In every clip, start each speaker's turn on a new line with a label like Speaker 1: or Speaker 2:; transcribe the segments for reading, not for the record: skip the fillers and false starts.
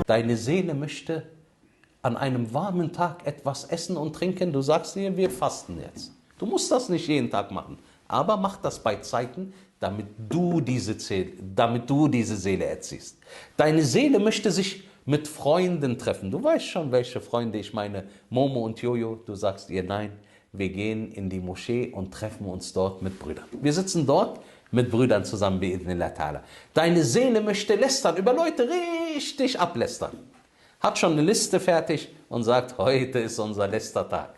Speaker 1: Deine Seele möchte an einem warmen Tag etwas essen und trinken. Du sagst dir, wir fasten jetzt. Du musst das nicht jeden Tag machen, aber mach das bei Zeiten, damit du diese Seele erziehst. Deine Seele möchte sich mit Freunden treffen. Du weißt schon, welche Freunde ich meine, Momo und Jojo. Du sagst ihr, nein, wir gehen in die Moschee und treffen uns dort mit Brüdern. Wir sitzen dort mit Brüdern zusammen, bi'idhnillah ta'ala. Deine Seele möchte lästern, über Leute richtig ablästern. Hat schon eine Liste fertig und sagt, heute ist unser Lästertag.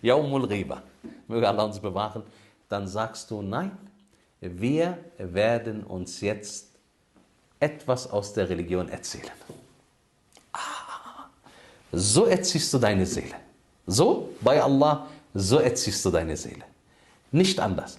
Speaker 1: Yaumul Riba. Möge Allah uns bewahren. Dann sagst du, nein, wir werden uns jetzt etwas aus der Religion erzählen. So erziehst du deine Seele. So, bei Allah, so erziehst du deine Seele. Nicht anders.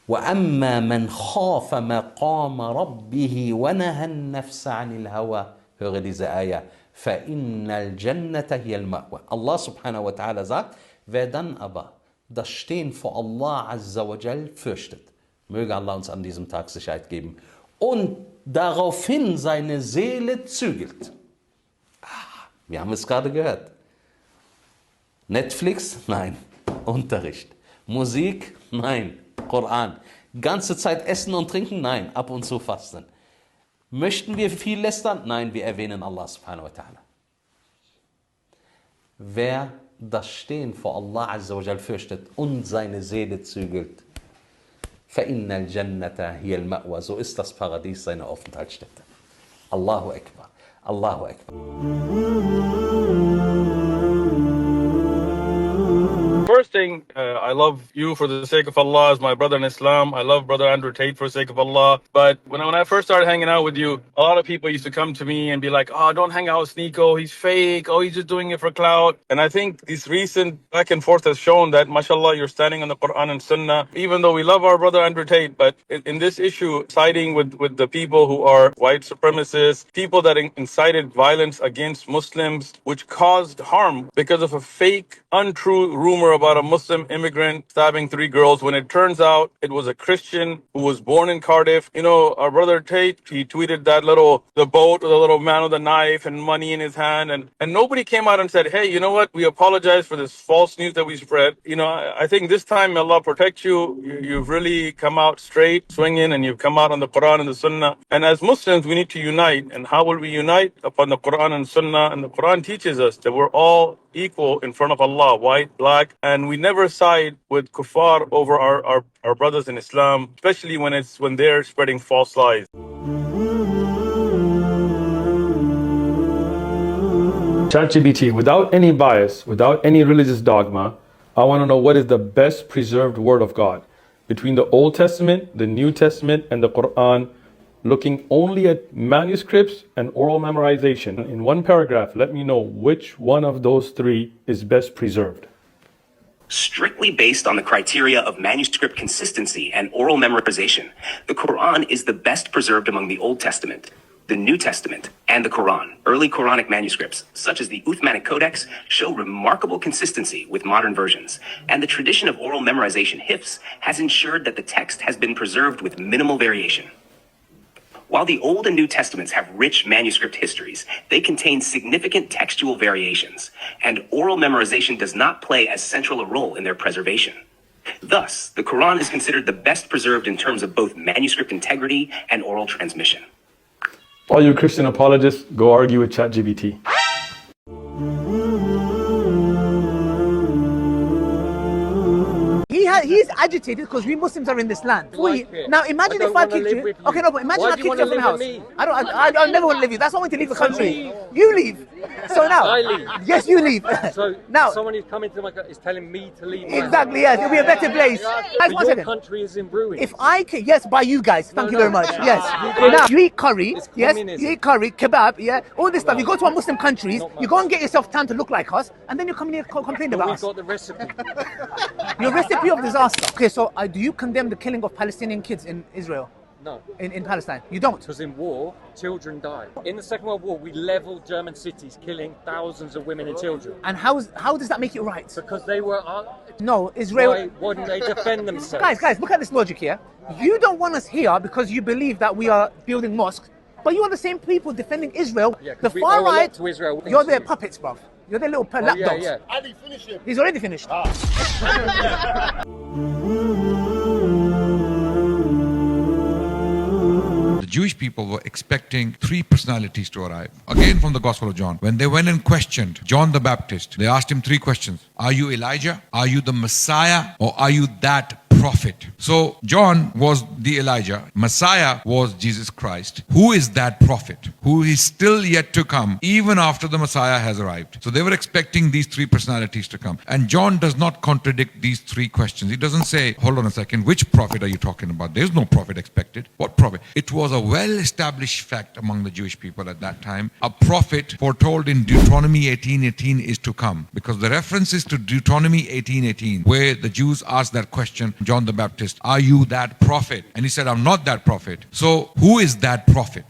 Speaker 1: وَأَمَّا مَنْ خَافَ مَقَامَ رَبِّهِ وَنَهَى النَّفْسَ عَنِ الْهَوَى. Höre diese Ayah. فَإِنَّ الْجَنَّةَ هِيَ الْمَأْوَى. Allah subhanahu wa ta'ala sagt, wer dann aber das Stehen vor Allah azza wa jal fürchtet, möge Allah uns an diesem Tag Sicherheit geben, und daraufhin seine Seele zügelt. Wir haben es gerade gehört. Netflix? Nein. Unterricht. Musik? Nein. Koran. Ganze Zeit essen und trinken? Nein. Ab und zu fasten. Möchten wir viel lästern? Nein, wir erwähnen Allah subhanahu wa ta'ala. Wer das Stehen vor Allah azza wa jal fürchtet und seine Seele zügelt, فَإِنَّ الْجَنَّةَ هِيَ الْمَأْوَى. So ist das Paradies seine Aufenthaltsstätte. Allahu Akbar. Allahu Akbar.
Speaker 2: First thing, I love you for the sake of Allah as my brother in Islam. I love brother Andrew Tate for the sake of Allah. But when I first started hanging out with you, a lot of people used to come to me and be like, oh, don't hang out with Sneeko. He's fake. Oh, he's just doing it for clout. And I think this recent back and forth has shown that, mashallah, you're standing on the Quran and Sunnah. Even though we love our brother Andrew Tate, but in this issue, siding with the people who are white supremacists, people that incited violence against Muslims, which caused harm because of a fake, untrue rumor about a Muslim immigrant stabbing 3 girls, when it turns out it was a Christian who was born in Cardiff. You know, our brother Tate, he tweeted the boat with a little man with a knife and money in his hand, and nobody came out and said, hey, you know what, we apologize for this false news that we spread. You know, I think this time, may Allah protect you. You've really come out straight, swinging, and you've come out on the Quran and the Sunnah. And as Muslims, we need to unite. And how will we unite? Upon the Quran and Sunnah. And the Quran teaches us that we're all equal in front of Allah, white, black, and we never side with kuffar over our brothers in Islam, especially when they're spreading false lies. Chat GPT, without any bias, without any religious dogma, I want to know what is the best preserved word of God between the Old Testament, the New Testament, and the Quran, looking only at manuscripts and oral memorization. In one paragraph, let me know which one of those 3 is best preserved.
Speaker 3: Strictly based on the criteria of manuscript consistency and oral memorization, the Quran is the best preserved among the Old Testament, the New Testament, and the Quran. Early Quranic manuscripts, such as the Uthmanic Codex, show remarkable consistency with modern versions, and the tradition of oral memorization hifz has ensured that the text has been preserved with minimal variation. While the Old and New Testaments have rich manuscript histories, they contain significant textual variations, and oral memorization does not play as central a role in their preservation. Thus, the Quran is considered the best preserved in terms of both manuscript integrity and oral transmission.
Speaker 2: All you Christian apologists, go argue with Chat GPT.
Speaker 4: He's agitated because we Muslims are in this land. Now imagine if I kicked you. Okay, no, but imagine I kicked you from the house. I never want to leave you. That's why I want to leave the country. You leave. So now,
Speaker 5: I leave.
Speaker 4: Yes, you leave.
Speaker 5: So
Speaker 4: now,
Speaker 5: someone who's coming to my country is telling me to leave.
Speaker 4: Exactly. Yes, it'll be a better place. Guys, one
Speaker 5: your
Speaker 4: second.
Speaker 5: country is in ruins.
Speaker 4: If I can, yes, by you guys. Thank you very much. Yes. Now you eat curry. Yes, you eat curry, kebab. Yeah, all this stuff. You go to our Muslim countries. You go and get yourself time to look like us, and then you come in here and complain about us.
Speaker 5: We've got the recipe.
Speaker 4: Your recipe of disaster. Okay, so do you condemn the killing of Palestinian kids in Israel?
Speaker 5: No.
Speaker 4: In Palestine? You don't?
Speaker 5: Because in war, children die. In the Second World War, we leveled German cities, killing thousands of women and children.
Speaker 4: And how does that make it right?
Speaker 5: Because they were...
Speaker 4: No, Israel...
Speaker 5: Why wouldn't they defend themselves?
Speaker 4: Guys, look at this logic here. You don't want us here because you believe that we are building mosques, but you are the same people defending Israel.
Speaker 5: Yeah,
Speaker 4: the
Speaker 5: we
Speaker 4: far
Speaker 5: owe a lot
Speaker 4: right,
Speaker 5: to Israel.
Speaker 4: you're their puppets, bruv. You're their little lapdogs.
Speaker 5: Yeah.
Speaker 6: Ali, finish him.
Speaker 4: He's already finished.
Speaker 7: The Jewish people were expecting three personalities to arrive. Again from the Gospel of John. When they went and questioned John the Baptist, they asked him three questions. Are you Elijah? Are you the Messiah? Or are you that prophet? So John was the Elijah. Messiah was Jesus Christ. Who is that prophet? Who is still yet to come even after the Messiah has arrived. So they were expecting these three personalities to come. And John does not contradict these three questions. He doesn't say, hold on a second, which prophet are you talking about? There's no prophet expected. What prophet? It was a well-established fact among the Jewish people at that time. A prophet foretold in Deuteronomy 18:18 is to come. Because the reference is to Deuteronomy 18:18, where the Jews asked that question, John the Baptist, are you that prophet? And he said, I'm not that prophet. So who is that prophet?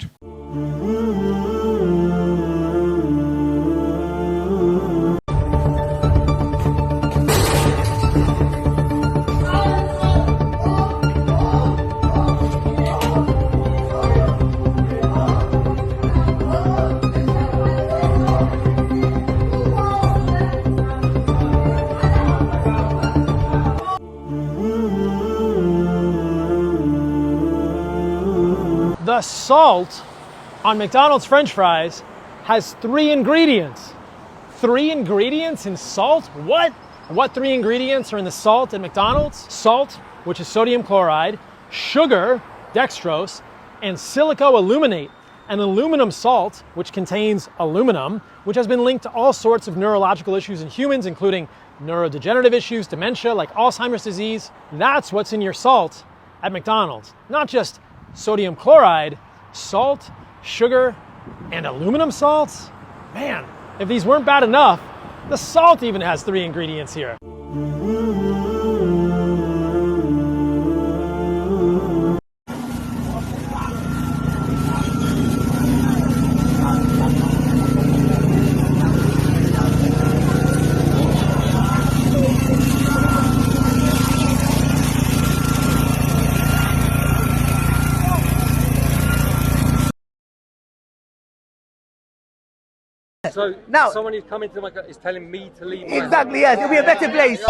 Speaker 8: The salt on McDonald's French fries has 3 ingredients. 3 ingredients in salt? What? What 3 ingredients are in the salt at McDonald's? Salt, which is sodium chloride, sugar, dextrose, and silicoaluminate, an aluminum salt, which contains aluminum, which has been linked to all sorts of neurological issues in humans, including neurodegenerative issues, dementia, like Alzheimer's disease. That's what's in your salt at McDonald's. Not just sodium chloride, salt, sugar, and aluminum salts? Man, if these weren't bad enough, the salt even has 3 ingredients here.
Speaker 5: So
Speaker 4: Now-
Speaker 5: someone who's coming to my is telling me to leave my
Speaker 4: Exactly, yes. It'll be a better place.